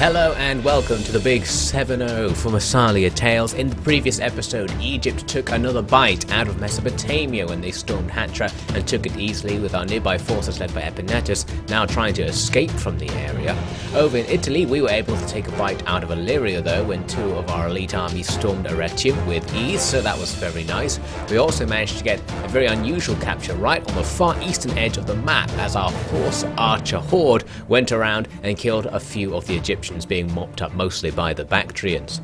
Hello and welcome to the big 7-0 for Massalia Tales. In the previous episode, Egypt took another bite out of Mesopotamia when they stormed Hatra and took it easily, with our nearby forces led by Epinetus now trying to escape from the area. Over in Italy, we were able to take a bite out of Illyria though when two of our elite armies stormed Arretium with ease, so that was very nice. We also managed to get a very unusual capture right on the far eastern edge of the map as our horse archer horde went around and killed a few of the Egyptians, being mopped up mostly by the Bactrians.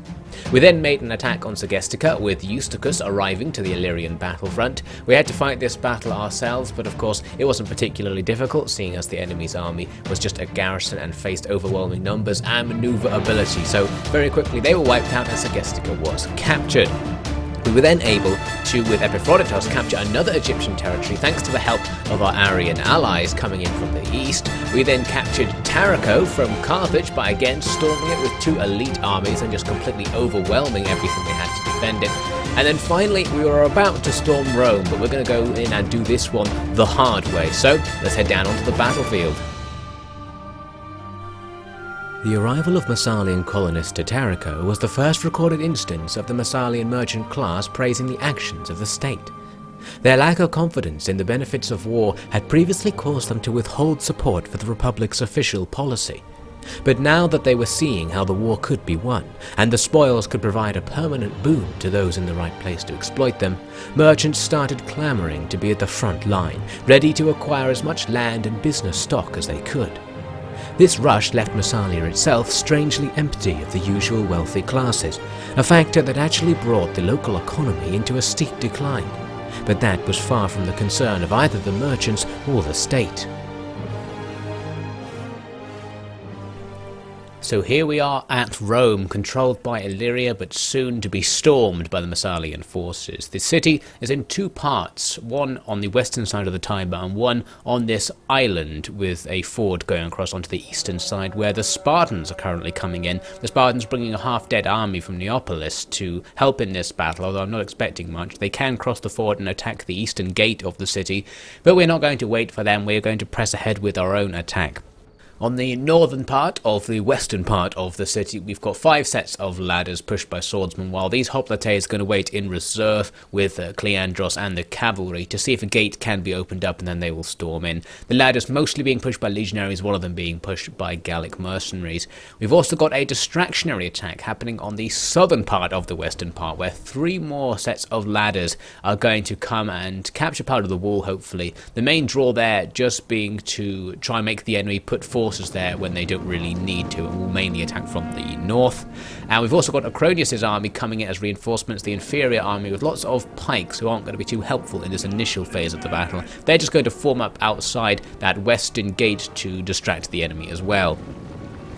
We then made an attack on Segestica, with Eustochus arriving to the Illyrian battlefront. We had to fight this battle ourselves, but of course it wasn't particularly difficult, seeing as the enemy's army was just a garrison and faced overwhelming numbers and maneuverability, so very quickly they were wiped out and Segestica was captured. We were then able to, with Epaphroditos, capture another Egyptian territory thanks to the help of our Aryan allies coming in from the east. We then captured Tarico from Carthage by again storming it with two elite armies and just completely overwhelming everything they had to defend it. And then finally we were about to storm Rome, but we're going to go in and do this one the hard way. So let's head down onto the battlefield. The arrival of Massalian colonists to Tarico was the first recorded instance of the Massalian merchant class praising the actions of the state. Their lack of confidence in the benefits of war had previously caused them to withhold support for the Republic's official policy. But now that they were seeing how the war could be won, and the spoils could provide a permanent boon to those in the right place to exploit them, merchants started clamoring to be at the front line, ready to acquire as much land and business stock as they could. This rush left Massalia itself strangely empty of the usual wealthy classes, a factor that actually brought the local economy into a steep decline. But that was far from the concern of either the merchants or the state. So here we are at Rome, controlled by Illyria, but soon to be stormed by the Massalian forces. The city is in two parts, one on the western side of the Tiber and one on this island with a ford going across onto the eastern side where the Spartans are currently coming in. The Spartans bringing a half-dead army from Neapolis to help in this battle, although I'm not expecting much. They can cross the ford and attack the eastern gate of the city, but we're not going to wait for them. We're going to press ahead with our own attack. On the northern part of the western part of the city, we've got 5 sets of ladders pushed by swordsmen, while these hoplites are going to wait in reserve with Cleandros and the cavalry to see if a gate can be opened up, and then they will storm in. The ladders mostly being pushed by legionaries, one of them being pushed by Gallic mercenaries. We've also got a distractionary attack happening on the southern part of the western part, where 3 more sets of ladders are going to come and capture part of the wall, hopefully. The main draw there just being to try and make the enemy put forces there when they don't really need to, and will mainly attack from the north. And we've also got Acronius's army coming in as reinforcements, the inferior army with lots of pikes who aren't going to be too helpful in this initial phase of the battle. They're just going to form up outside that western gate to distract the enemy as well.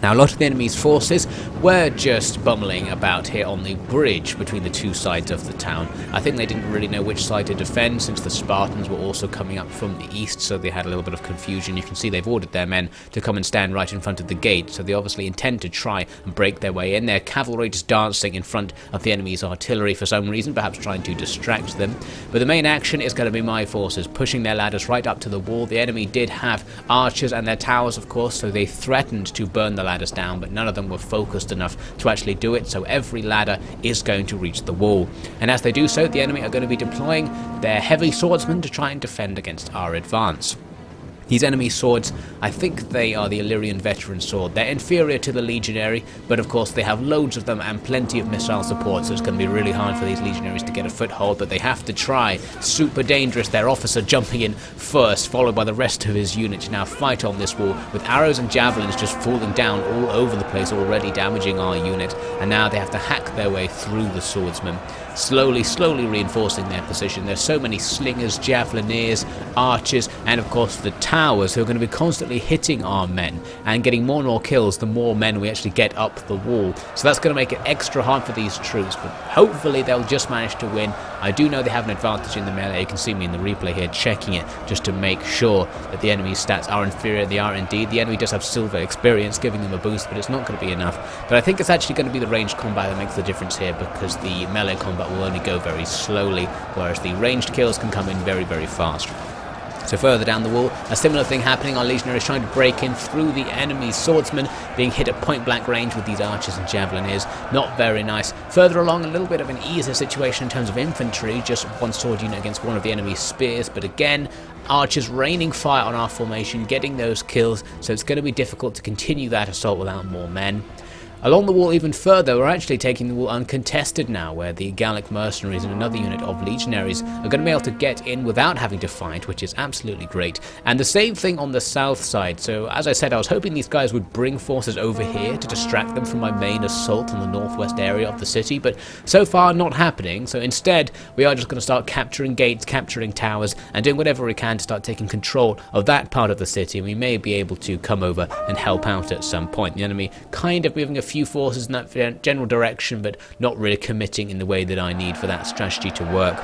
Now, a lot of the enemy's forces were just bumbling about here on the bridge between the two sides of the town. I think they didn't really know which side to defend, since the Spartans were also coming up from the east, so they had a little bit of confusion. You can see they've ordered their men to come and stand right in front of the gate, so they obviously intend to try and break their way in. Their cavalry just dancing in front of the enemy's artillery for some reason, perhaps trying to distract them. But the main action is going to be my forces, pushing their ladders right up to the wall. The enemy did have archers and their towers, of course, so they threatened to burn the ladders down, but none of them were focused enough to actually do it, so every ladder is going to reach the wall. And as they do so, the enemy are going to be deploying their heavy swordsmen to try and defend against our advance. These enemy swords, I think they are the Illyrian veteran sword. They're inferior to the legionary, but of course they have loads of them and plenty of missile support, so it's going to be really hard for these legionaries to get a foothold, but they have to try. Super dangerous, their officer jumping in first, followed by the rest of his unit to now fight on this wall, with arrows and javelins just falling down all over the place, already damaging our unit, and now they have to hack their way through the swordsmen, slowly reinforcing their position. There's so many slingers, javelineers, archers, and of course the towers, who are going to be constantly hitting our men and getting more and more kills the more men we actually get up the wall. So that's going to make it extra hard for these troops, but hopefully they'll just manage to win. I do know they have an advantage in the melee. You can see me in the replay here checking it just to make sure that the enemy's stats are inferior. They are indeed. The enemy does have silver experience giving them a boost, but it's not going to be enough. But I think it's actually going to be the ranged combat that makes the difference here, because the melee combat will only go very slowly, whereas the ranged kills can come in very fast. So further down the wall, a similar thing happening. Our legionaries trying to break in through the enemy's swordsmen, being hit at point blank range with these archers and javeliniers. Not very nice. Further along, a little bit of an easier situation in terms of infantry, just one sword unit against one of the enemy's spears, but again, archers raining fire on our formation, getting those kills, so it's going to be difficult to continue that assault without more men. Along the wall even further, we're actually taking the wall uncontested now, where the Gallic mercenaries and another unit of legionaries are going to be able to get in without having to fight, which is absolutely great. And the same thing on the south side. So as I said, I was hoping these guys would bring forces over here to distract them from my main assault in the northwest area of the city, but so far not happening. So instead, we are just going to start capturing gates, capturing towers, and doing whatever we can to start taking control of that part of the city. We may be able to come over and help out at some point. The enemy kind of moving a few forces in that general direction, but not really committing in the way that I need for that strategy to work.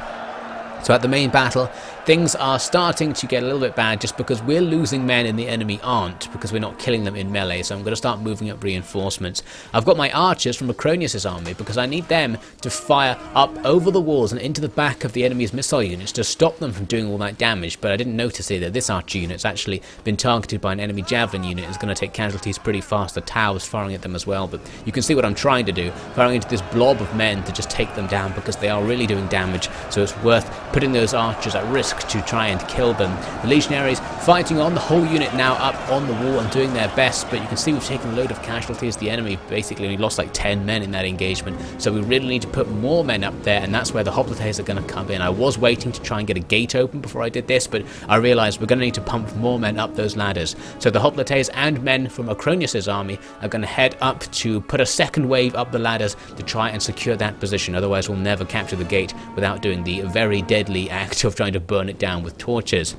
So at the main battle, things are starting to get a little bit bad just because we're losing men and the enemy aren't, because we're not killing them in melee, so I'm going to start moving up reinforcements. I've got my archers from Macronius's army because I need them to fire up over the walls and into the back of the enemy's missile units to stop them from doing all that damage, but I didn't notice here that this archer unit's actually been targeted by an enemy javelin unit. It's going to take casualties pretty fast. The tower's firing at them as well, but you can see what I'm trying to do, firing into this blob of men to just take them down because they are really doing damage, so it's worth putting those archers at risk to try and kill them. The legionaries fighting on, the whole unit now up on the wall and doing their best, but you can see we've taken a load of casualties. The enemy basically only lost like 10 men in that engagement, so we really need to put more men up there, and that's where the hoplites are going to come in. I was waiting to try and get a gate open before I did this, but I realised we're going to need to pump more men up those ladders. So the hoplites and men from Macronius's army are going to head up to put a second wave up the ladders to try and secure that position, otherwise we'll never capture the gate without doing the very deadly act of trying to burn it down with torches.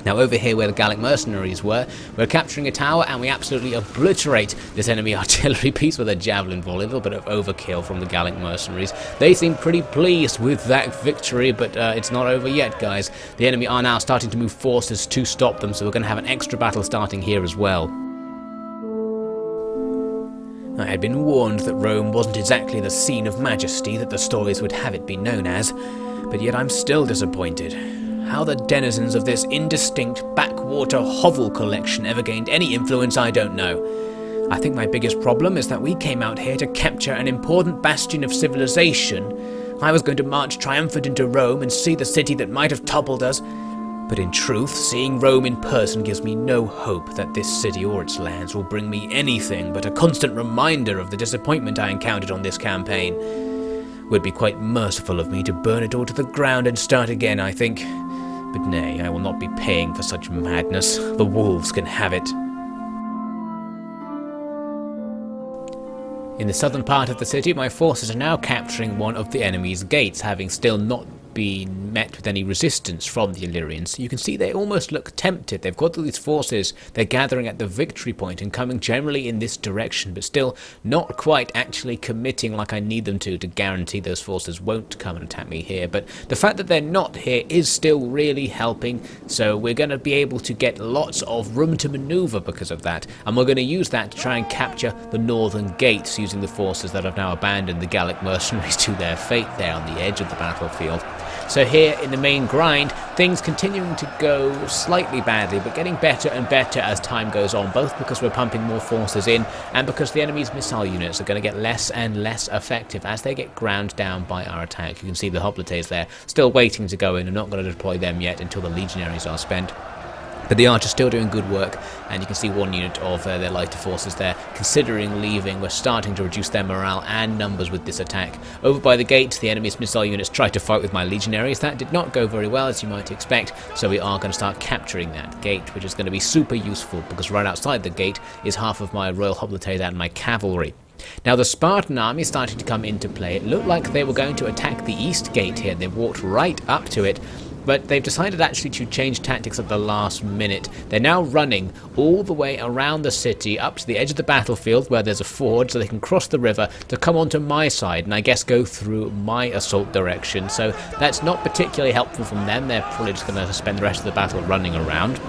Now over here where the Gallic mercenaries were, we're capturing a tower and we absolutely obliterate this enemy artillery piece with a javelin volley. A little bit of overkill from the Gallic mercenaries. They seem pretty pleased with that victory, but it's not over yet, guys. The enemy are now starting to move forces to stop them, so we're going to have an extra battle starting here as well. I had been warned that Rome wasn't exactly the scene of majesty that the stories would have it be known as, but yet I'm still disappointed. How the denizens of this indistinct backwater hovel collection ever gained any influence, I don't know. I think my biggest problem is that we came out here to capture an important bastion of civilization. I was going to march triumphant into Rome and see the city that might have toppled us, but in truth, seeing Rome in person gives me no hope that this city or its lands will bring me anything but a constant reminder of the disappointment I encountered on this campaign. It would be quite merciful of me to burn it all to the ground and start again, I think. But nay, I will not be paying for such madness. The wolves can have it. In the southern part of the city, my forces are now capturing one of the enemy's gates, having still not been met with any resistance from the Illyrians. You can see they almost look tempted. They've got all these forces, they're gathering at the victory point and coming generally in this direction, but still not quite actually committing like I need them to guarantee those forces won't come and attack me here. But the fact that they're not here is still really helping, so we're going to be able to get lots of room to maneuver because of that, and we're going to use that to try and capture the northern gates using the forces that have now abandoned the Gallic mercenaries to their fate there on the edge of the battlefield. So here in the main grind, things continuing to go slightly badly, but getting better and better as time goes on, both because we're pumping more forces in and because the enemy's missile units are going to get less and less effective as they get ground down by our attack. You can see the hoplites there still waiting to go in and not going to deploy them yet until the legionaries are spent. But the archers still doing good work, and you can see one unit of their lighter forces there considering leaving. We're starting to reduce their morale and numbers with this attack. Over by the gate, the enemy's missile units tried to fight with my legionaries. That did not go very well, as you might expect, so we are going to start capturing that gate, which is going to be super useful because right outside the gate is half of my royal hoplites and my cavalry. Now the Spartan army is starting to come into play. It looked like they were going to attack the east gate here. They walked right up to it, but they've decided actually to change tactics at the last minute. They're now running all the way around the city up to the edge of the battlefield where there's a ford so they can cross the river to come onto my side and I guess go through my assault direction. So that's not particularly helpful from them. They're probably just going to spend the rest of the battle running around.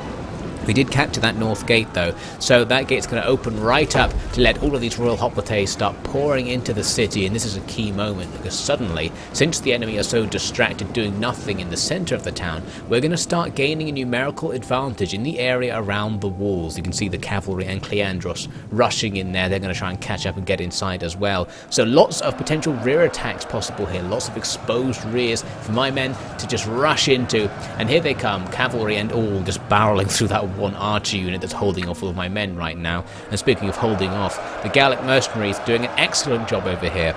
We did capture that north gate though, so that gate's going to open right up to let all of these royal hoplites start pouring into the city, and this is a key moment because suddenly, since the enemy are so distracted doing nothing in the centre of the town, we're going to start gaining a numerical advantage in the area around the walls. You can see the cavalry and Cleandros rushing in there. They're going to try and catch up and get inside as well. So lots of potential rear attacks possible here, lots of exposed rears for my men to just rush into, and here they come, cavalry and all, just barreling through that one archer unit that's holding off all of my men right now. And speaking of holding off, the Gallic mercenaries doing an excellent job over here.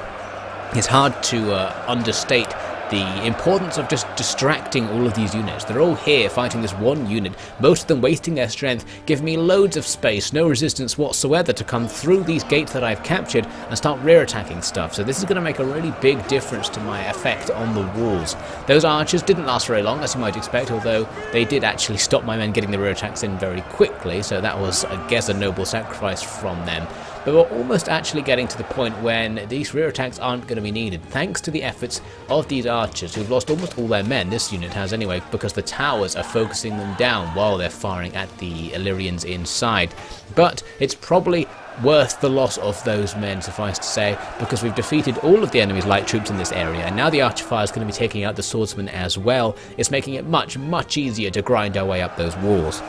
It's hard to understate the importance of just distracting all of these units. They're all here fighting this one unit, most of them wasting their strength, give me loads of space, no resistance whatsoever to come through these gates that I've captured and start rear attacking stuff. So this is going to make a really big difference to my effect on the walls. Those archers didn't last very long, as you might expect, although they did actually stop my men getting the rear attacks in very quickly, so that was, I guess, a noble sacrifice from them. But we're almost actually getting to the point when these rear attacks aren't going to be needed, thanks to the efforts of these archers, who've lost almost all their men, this unit has anyway, because the towers are focusing them down while they're firing at the Illyrians inside. But it's probably worth the loss of those men, suffice to say, because we've defeated all of the enemy's light troops in this area, and now the archer fire is going to be taking out the swordsmen as well. It's making it much, much easier to grind our way up those walls.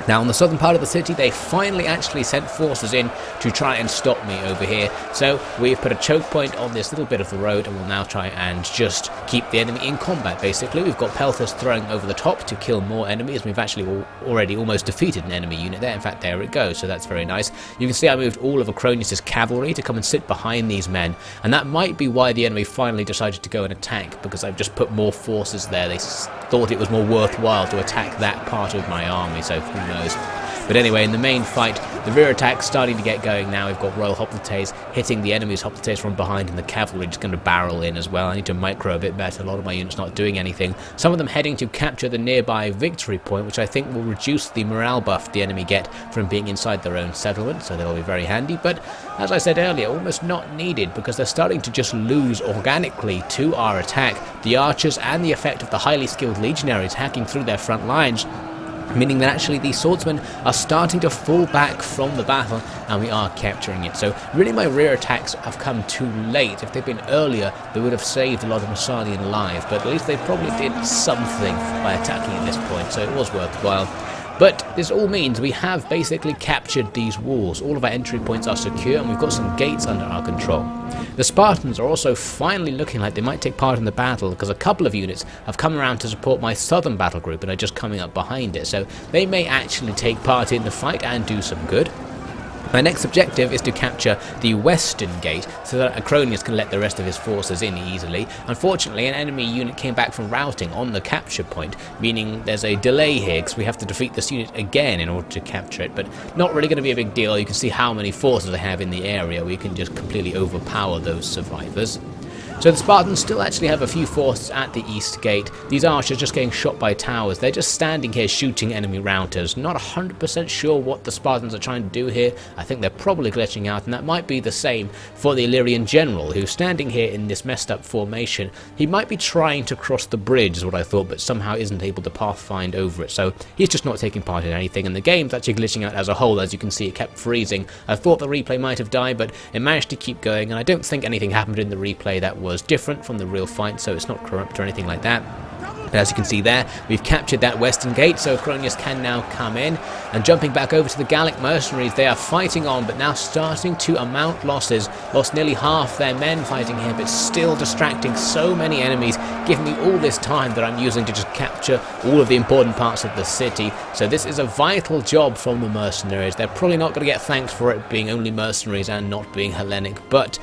Now, on the southern part of the city, they finally actually sent forces in to try and stop me over here. So we've put a choke point on this little bit of the road, and we'll now try and just keep the enemy in combat, basically. We've got pelters throwing over the top to kill more enemies. We've actually already almost defeated an enemy unit there. In fact, there it goes, so that's very nice. You can see I moved all of Acronius' cavalry to come and sit behind these men, and that might be why the enemy finally decided to go and attack, because I've just put more forces there. They thought it was more worthwhile to attack that part of my army, so who knows. But anyway, in the main fight, the rear attack's starting to get going now. We've got royal hoplites hitting the enemy's hoplites from behind, and the cavalry just going to barrel in as well. I need to micro a bit better. A lot of my units not doing anything. Some of them heading to capture the nearby victory point, which I think will reduce the morale buff the enemy get from being inside their own settlement, so they'll be very handy. But as I said earlier, almost not needed, because they're starting to just lose organically to our attack. The archers and the effect of the highly skilled legionaries hacking through their front lines, meaning that actually these swordsmen are starting to fall back from the battle, and we are capturing it. So really my rear attacks have come too late. If they'd been earlier, they would have saved a lot of Massalian lives, but at least they probably did something by attacking at this point, so it was worthwhile. But this all means we have basically captured these walls. All of our entry points are secure, and we've got some gates under our control. The Spartans are also finally looking like they might take part in the battle, because a couple of units have come around to support my southern battle group and are just coming up behind it, so they may actually take part in the fight and do some good. My next objective is to capture the western gate so that Acronius can let the rest of his forces in easily. Unfortunately, an enemy unit came back from routing on the capture point, meaning there's a delay here because we have to defeat this unit again in order to capture it, but not really going to be a big deal. You can see how many forces I have in the area. We can just completely overpower those survivors. So the Spartans still actually have a few forces at the east gate. These archers just getting shot by towers. They're just standing here shooting enemy routers. Not 100% sure what the Spartans are trying to do here. I think they're probably glitching out, and that might be the same for the Illyrian general, who's standing here in this messed up formation. He might be trying to cross the bridge is what I thought, but somehow isn't able to pathfind over it. So he's just not taking part in anything, and the game's actually glitching out as a whole. As you can see, it kept freezing. I thought the replay might have died, but it managed to keep going, and I don't think anything happened in the replay that was different from the real fight, so it's not corrupt or anything like that. But as you can see there, we've captured that western gate, so Acronius can now come in. And jumping back over to the Gallic mercenaries, they are fighting on, but now starting to amount losses. Lost nearly half their men fighting here, but still distracting so many enemies, giving me all this time that I'm using to just capture all of the important parts of the city. So this is a vital job from the mercenaries. They're probably not going to get thanked for it being only mercenaries and not being Hellenic, but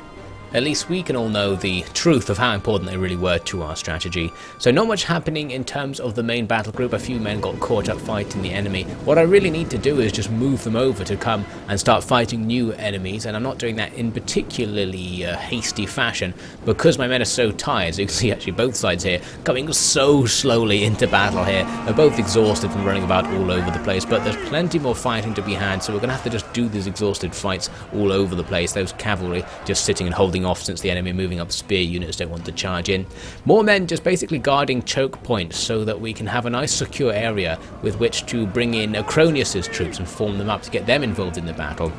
at least we can all know the truth of how important they really were to our strategy. So not much happening in terms of the main battle group. A few men got caught up fighting the enemy. What I really need to do is just move them over to come and start fighting new enemies, and I'm not doing that in particularly hasty fashion because my men are so tired. So you can see actually both sides here coming so slowly into battle here. They're both exhausted from running about all over the place, but there's plenty more fighting to be had, so we're going to have to just do these exhausted fights all over the place. Those cavalry just sitting and holding holding off since the enemy moving up spear units don't want to charge in. More men just basically guarding choke points so that we can have a nice secure area with which to bring in Acronius's troops and form them up to get them involved in the battle.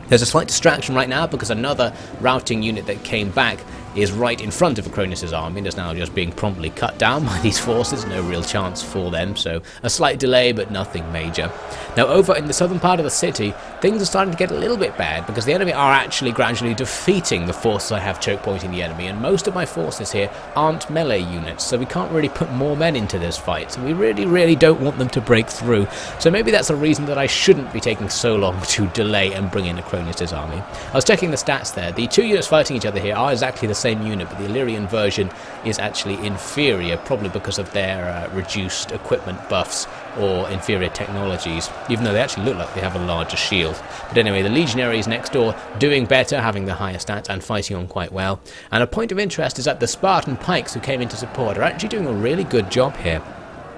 There's a slight distraction right now because another routing unit that came back is right in front of Acronius's army and is now just being promptly cut down by these forces. No real chance for them, so a slight delay but nothing major. Now over in the southern part of the city, things are starting to get a little bit bad because the enemy are actually gradually defeating the forces I have choke pointing the enemy, and most of my forces here aren't melee units, so we can't really put more men into this fight, so we really don't want them to break through. So maybe that's a reason that I shouldn't be taking so long to delay and bring in Acronius's army. I was checking the stats there. The two units fighting each other here are exactly the same unit, but the Illyrian version is actually inferior, probably because of their reduced equipment buffs or inferior technologies, even though they actually look like they have a larger shield. But anyway, the legionaries next door doing better, having the higher stats and fighting on quite well. And a point of interest is that the Spartan pikes who came into support are actually doing a really good job here.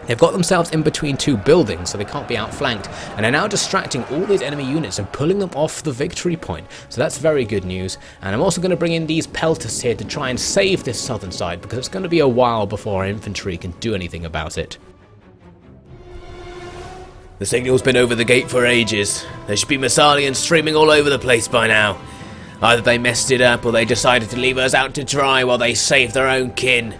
They've got themselves in between two buildings so they can't be outflanked, and are now distracting all these enemy units and pulling them off the victory point. So that's very good news. And I'm also going to bring in these pelters here to try and save this southern side, because it's going to be a while before our infantry can do anything about it. The signal's been over the gate for ages. There should be Massalians streaming all over the place by now. Either they messed it up or they decided to leave us out to dry while they saved their own kin.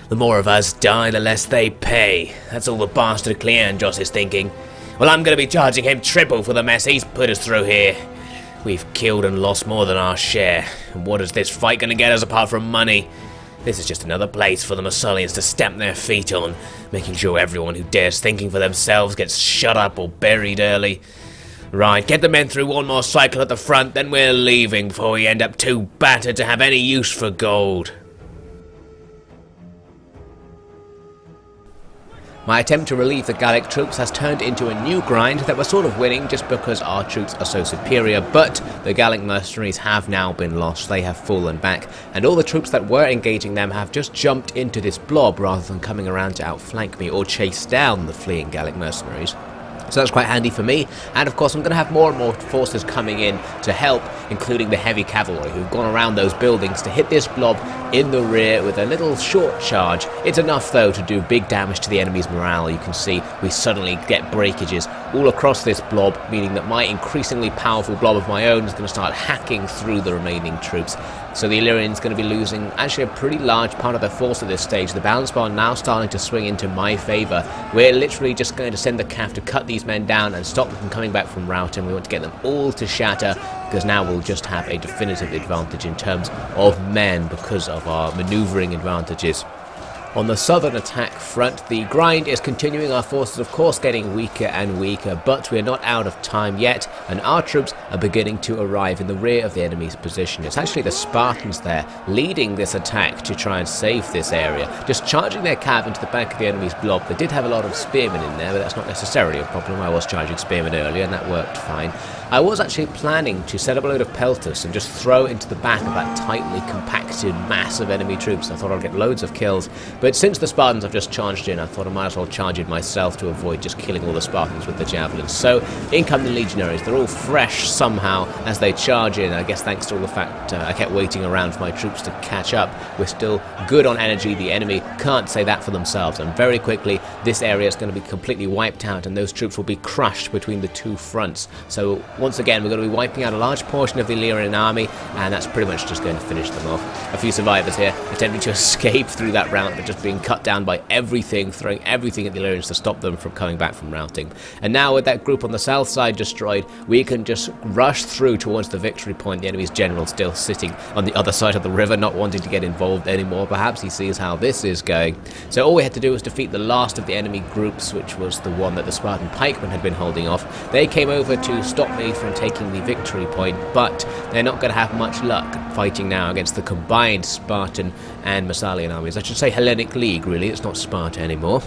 The more of us die, the less they pay. That's all the bastard Cleandros is thinking. Well, I'm going to be charging him triple for the mess he's put us through here. We've killed and lost more than our share. And what is this fight going to get us apart from money? This is just another place for the Massalians to stamp their feet on, making sure everyone who dares thinking for themselves gets shut up or buried early. Right, get the men through one more cycle at the front, then we're leaving before we end up too battered to have any use for gold. My attempt to relieve the Gallic troops has turned into a new grind that we're sort of winning just because our troops are so superior, but the Gallic mercenaries have now been lost. They have fallen back, and all the troops that were engaging them have just jumped into this blob rather than coming around to outflank me or chase down the fleeing Gallic mercenaries. So that's quite handy for me, and of course I'm going to have more and more forces coming in to help, including the heavy cavalry who've gone around those buildings to hit this blob in the rear with a little short charge. It's enough though to do big damage to the enemy's morale. You can see we suddenly get breakages all across this blob, meaning that my increasingly powerful blob of my own is going to start hacking through the remaining troops. So the Illyrians going to be losing actually a pretty large part of their force at this stage. The balance bar now starting to swing into my favour. We're literally just going to send the cav to cut these men down and stop them from coming back from routing. We want to get them all to shatter, because now we'll just have a definitive advantage in terms of men because of our manoeuvring advantages. On the southern attack front, the grind is continuing. Our forces of course getting weaker and weaker, but we're not out of time yet, and our troops are beginning to arrive in the rear of the enemy's position. It's actually the Spartans there leading this attack to try and save this area, just charging their cav into the back of the enemy's blob. They did have a lot of spearmen in there, but that's not necessarily a problem. I was charging spearmen earlier and that worked fine. I was actually planning to set up a load of pelters and just throw into the back of that tightly compacted mass of enemy troops. I thought I'd get loads of kills, but since the Spartans have just charged in, I thought I might as well charge in myself to avoid just killing all the Spartans with the javelins. So in come the legionaries. They're all fresh somehow as they charge in. I guess thanks to all the fact I kept waiting around for my troops to catch up. We're still good on energy. The enemy can't say that for themselves, and very quickly this area is going to be completely wiped out and those troops will be crushed between the two fronts. So once again we're going to be wiping out a large portion of the Illyrian army, and that's pretty much just going to finish them off. A few survivors here attempting to escape through that rout, but just being cut down by everything, throwing everything at the Illyrians to stop them from coming back from routing. And now with that group on the south side destroyed, we can just rush through towards the victory point. The enemy's general still sitting on the other side of the river, not wanting to get involved anymore. Perhaps he sees how this is going. So all we had to do was defeat the last of the enemy groups, which was the one that the Spartan pikemen had been holding off. They came over to stop me from taking the victory point, but they're not going to have much luck fighting now against the combined Spartan and Massalian armies. I should say Hellenic League, really. It's not Sparta anymore.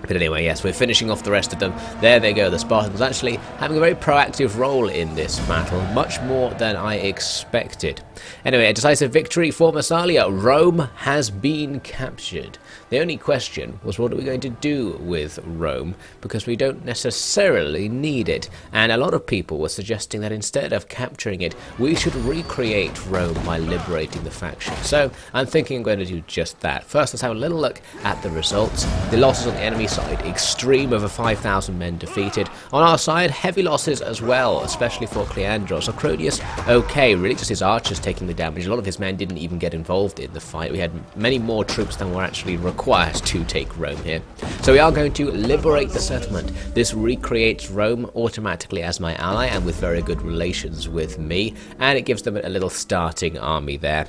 But anyway, yes, we're finishing off the rest of them. There they go, the Spartans actually having a very proactive role in this battle, much more than I expected. Anyway, a decisive victory for Massalia. Rome has been captured. The only question was, what are we going to do with Rome? Because we don't necessarily need it. And a lot of people were suggesting that instead of capturing it, we should recreate Rome by liberating the faction. So I'm thinking I'm going to do just that. First, let's have a little look at the results. The losses on the enemy side, extreme, over 5,000 men defeated. On our side, heavy losses as well, especially for Cleandros. Acronius, okay, really just his archers taking the damage. A lot of his men didn't even get involved in the fight. We had many more troops than were actually required to take Rome here. So we are going to liberate the settlement. This recreates Rome automatically as my ally and with very good relations with me, and it gives them a little starting army there.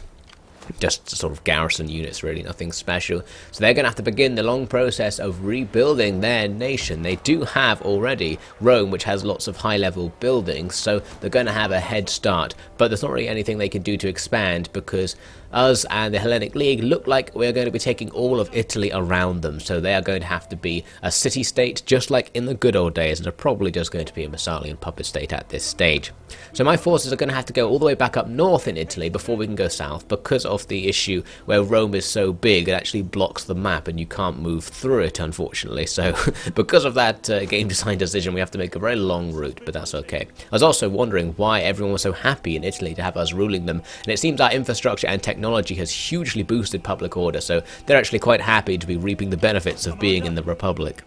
Just sort of garrison units, really, nothing special. So they're going to have to begin the long process of rebuilding their nation. They do have already Rome, which has lots of high-level buildings, so they're going to have a head start. But there's not really anything they can do to expand, because us and the Hellenic League look like we're going to be taking all of Italy around them. So they are going to have to be a city-state, just like in the good old days, and are probably just going to be a Massalian puppet state at this stage. So my forces are going to have to go all the way back up north in Italy before we can go south, because of the issue where Rome is so big it actually blocks the map and you can't move through it, unfortunately. So because of that game design decision, we have to make a very long route, but that's okay. I was also wondering why everyone was so happy in Italy to have us ruling them, and it seems our infrastructure and technology has hugely boosted public order, so they're actually quite happy to be reaping the benefits of being in the Republic.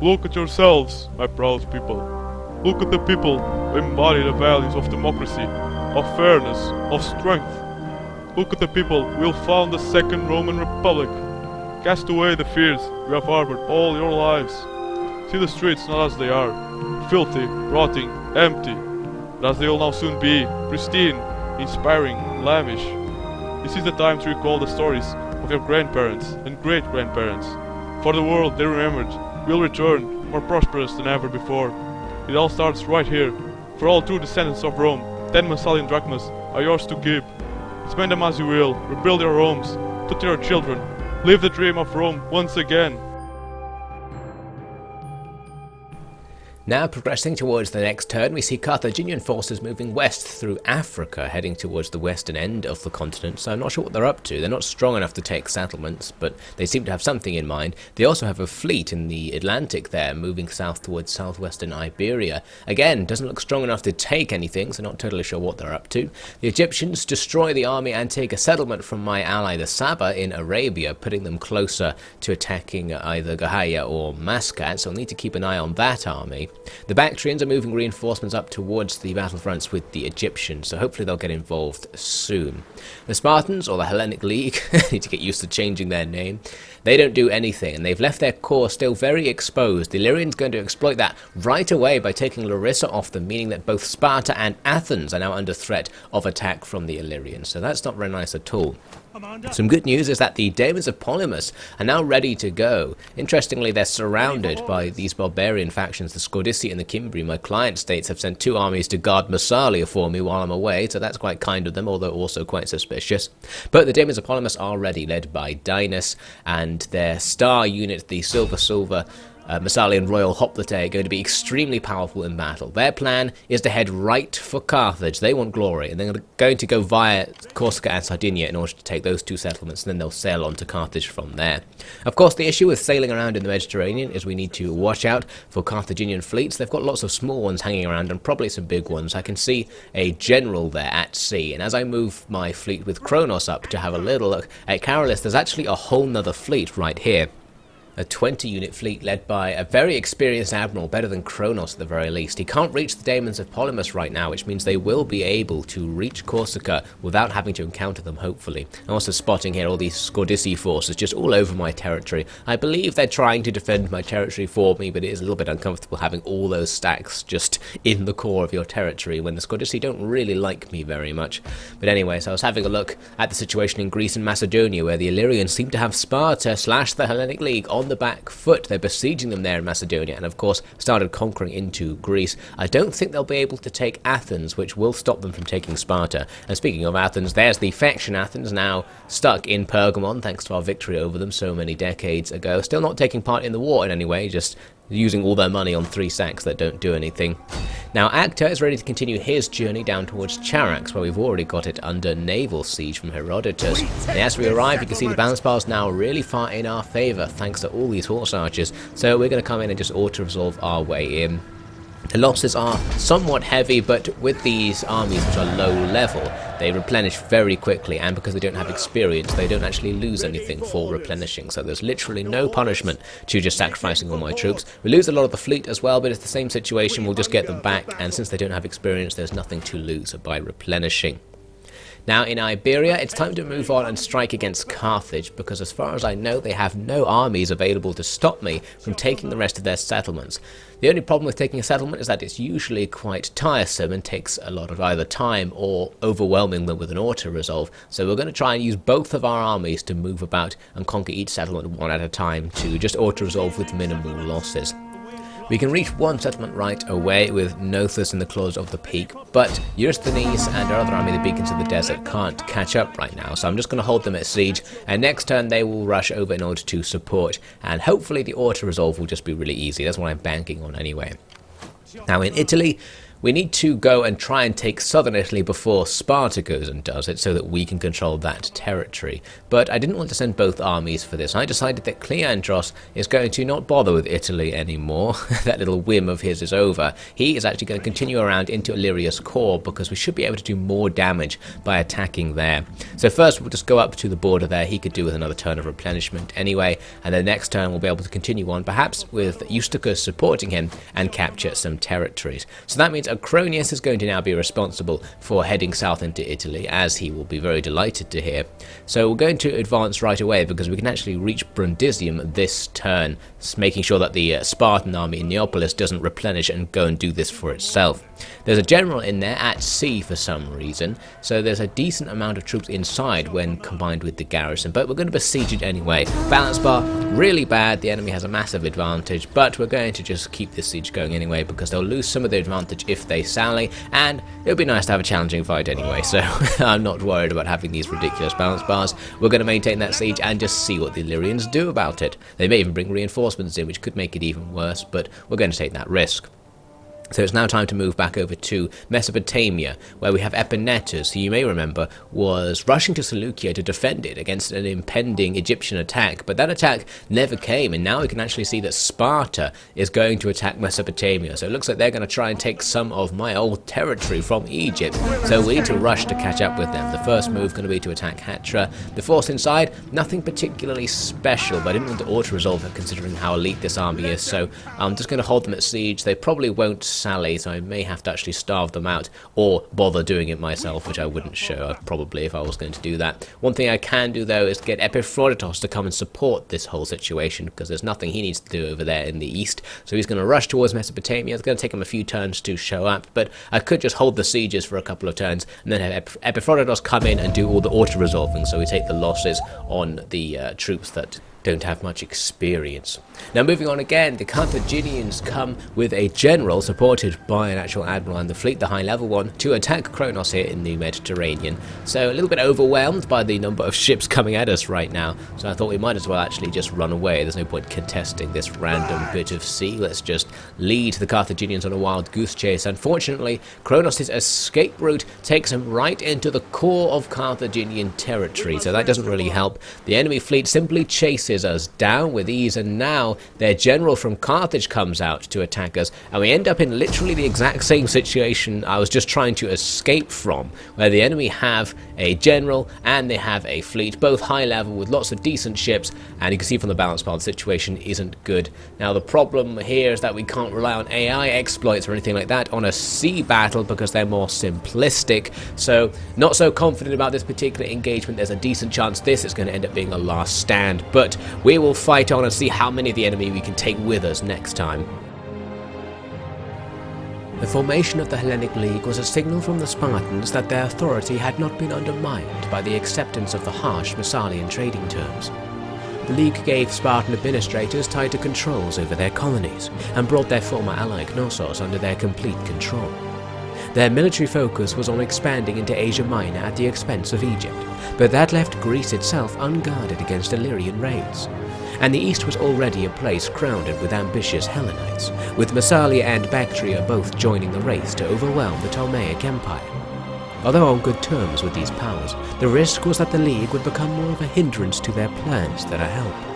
Look at yourselves, my proud people. Look at the people who embody the values of democracy, of fairness, of strength. Look at the people who will found the Second Roman Republic. Cast away the fears you have harbored all your lives. See the streets not as they are, filthy, rotting, empty, but as they will now soon be, pristine, inspiring, lavish. This is the time to recall the stories of your grandparents and great-grandparents. For the world they remembered will return more prosperous than ever before. It all starts right here. For all true descendants of Rome, 10 Massalian drachmas are yours to keep. Spend them as you will, rebuild your homes, tutor your children, live the dream of Rome once again. Now progressing towards the next turn, we see Carthaginian forces moving west through Africa, heading towards the western end of the continent, so I'm not sure what they're up to. They're not strong enough to take settlements, but they seem to have something in mind. They also have a fleet in the Atlantic there, moving south towards southwestern Iberia. Again, doesn't look strong enough to take anything, so not totally sure what they're up to. The Egyptians destroy the army and take a settlement from my ally the Saba in Arabia, putting them closer to attacking either Gahaya or Maskat, so I'll need to keep an eye on that army. The Bactrians are moving reinforcements up towards the battlefronts with the Egyptians, so hopefully they'll get involved soon. The Spartans, or the Hellenic League, need to get used to changing their name. They don't do anything, and they've left their core still very exposed. The Illyrians going to exploit that right away by taking Larissa off them, meaning that both Sparta and Athens are now under threat of attack from the Illyrians, so that's not very nice at all. Some good news is that the Daemons of Polymus are now ready to go. Interestingly, they're surrounded by these barbarian factions, the Scordisci and the Cimbri. My client states have sent 2 armies to guard Massalia for me while I'm away, so that's quite kind of them, although also quite suspicious. But the Daemons of Polymus are ready, led by Dinas, and their star unit, the Silver Massalian Royal Hoplite, are going to be extremely powerful in battle. Their plan is to head right for Carthage. They want glory, and they're going to go via Corsica and Sardinia in order to take those 2 settlements, and then they'll sail on to Carthage from there. Of course, the issue with sailing around in the Mediterranean is we need to watch out for Carthaginian fleets. They've got lots of small ones hanging around and probably some big ones. I can see a general there at sea, and as I move my fleet with Kronos up to have a little look at Carolus, there's actually a whole nother fleet right here. A 20-unit fleet led by a very experienced admiral, better than Kronos at the very least. He can't reach the Daemons of Polymus right now, which means they will be able to reach Corsica without having to encounter them, hopefully. I'm also spotting here all these Scordisci forces just all over my territory. I believe they're trying to defend my territory for me, but it is a little bit uncomfortable having all those stacks just in the core of your territory when the Scordisci don't really like me very much. But anyway, so I was having a look at the situation in Greece and Macedonia, where the Illyrians seem to have Sparta / the Hellenic League on on the back foot. They're besieging them there in Macedonia and of course started conquering into Greece. I don't think they'll be able to take Athens, which will stop them from taking Sparta. And speaking of Athens, there's the faction Athens now stuck in Pergamon thanks to our victory over them so many decades ago. Still not taking part in the war in any way, just using all their money on 3 sacks that don't do anything. Now Actor is ready to continue his journey down towards Charax, where we've already got it under naval siege from Herodotus. And as we arrive, you can see the balance bars now really far in our favour thanks to all these horse archers, so we're going to come in and just auto-resolve our way in. The losses are somewhat heavy, but with these armies which are low level, they replenish very quickly, and because they don't have experience, they don't actually lose anything for replenishing, so there's literally no punishment to just sacrificing all my troops. We lose a lot of the fleet as well, but it's the same situation, we'll just get them back, and since they don't have experience, there's nothing to lose by replenishing. Now in Iberia, it's time to move on and strike against Carthage, because as far as I know, they have no armies available to stop me from taking the rest of their settlements. The only problem with taking a settlement is that it's usually quite tiresome and takes a lot of either time or overwhelming them with an auto-resolve, so we're going to try and use both of our armies to move about and conquer each settlement one at a time to just auto-resolve with minimal losses. We can reach one settlement right away with Nothus in the claws of the peak, but Eurysthenes and our other army, the Beacons of the Desert, can't catch up right now, so I'm just going to hold them at siege, and next turn they will rush over in order to support, and hopefully the auto-resolve will just be really easy. That's what I'm banking on anyway. Now in Italy, we need to go and try and take southern Italy before Sparta goes and does it so that we can control that territory. But I didn't want to send both armies for this. I decided that Cleandros is going to not bother with Italy anymore. That little whim of his is over. He is actually going to continue around into Illyria's core because we should be able to do more damage by attacking there. So first we'll just go up to the border there. He could do with another turn of replenishment anyway. And then next turn we'll be able to continue on, perhaps with Eustochus supporting him and capture some territories. So that means Acronius is going to now be responsible for heading south into Italy, as he will be very delighted to hear. So we're going to advance right away because we can actually reach Brundisium this turn, making sure that the Spartan army in Neapolis doesn't replenish and go and do this for itself. There's a general in there at sea for some reason, so there's a decent amount of troops inside when combined with the garrison, but we're going to besiege it anyway. Balance bar really bad, the enemy has a massive advantage, but we're going to just keep this siege going anyway because they'll lose some of their advantage if they sally, and it would be nice to have a challenging fight anyway, so I'm not worried about having these ridiculous balance bars. We're going to maintain that siege and just see what the Illyrians do about it. They may even bring reinforcements in, which could make it even worse, but we're going to take that risk. So it's now time to move back over to Mesopotamia, where we have Epinetus, who you may remember was rushing to Seleucia to defend it against an impending Egyptian attack, but that attack never came, and now we can actually see that Sparta is going to attack Mesopotamia. So it looks like they're going to try and take some of my old territory from Egypt, so we need to rush to catch up with them. The first move is going to be to attack Hatra. The force inside, nothing particularly special, but I didn't want to auto-resolve it considering how elite this army is, so I'm just going to hold them at siege. They probably won't sally, so I may have to actually starve them out or bother doing it myself, which I wouldn't show probably if I was going to do that. One thing I can do though is get Epaphroditos to come and support this whole situation, because there's nothing he needs to do over there in the east, so he's going to rush towards Mesopotamia. It's going to take him a few turns to show up, but I could just hold the sieges for a couple of turns and then have Epaphroditos come in and do all the auto-resolving, so we take the losses on the troops that don't have much experience. Now moving on again, the Carthaginians come with a general supported by an actual admiral and the fleet, the high level one, to attack Kronos here in the Mediterranean. So a little bit overwhelmed by the number of ships coming at us right now, so I thought we might as well actually just run away. There's no point contesting this random bit of sea. Let's just lead the Carthaginians on a wild goose chase. Unfortunately, Kronos' escape route takes him right into the core of Carthaginian territory, so that doesn't really help. The enemy fleet simply chases us down with ease, and now their general from Carthage comes out to attack us, and we end up in literally the exact same situation I was just trying to escape from, where the enemy have a general and they have a fleet, both high level with lots of decent ships, and you can see from the balance bar the situation isn't good. Now the problem here is that we can't rely on AI exploits or anything like that on a sea battle because they're more simplistic, so not so confident about this particular engagement. There's a decent chance this is going to end up being a last stand, but we will fight on and see how many of the enemy we can take with us next time. The formation of the Hellenic League was a signal from the Spartans that their authority had not been undermined by the acceptance of the harsh Massalian trading terms. the League gave Spartan administrators tighter controls over their colonies, and brought their former ally Knossos under their complete control. Their military focus was on expanding into Asia Minor at the expense of Egypt, but that left Greece itself unguarded against Illyrian raids. And the east was already a place crowded with ambitious Hellenites, with Massalia and Bactria both joining the race to overwhelm the Ptolemaic Empire. Although on good terms with these powers, the risk was that the League would become more of a hindrance to their plans than a help.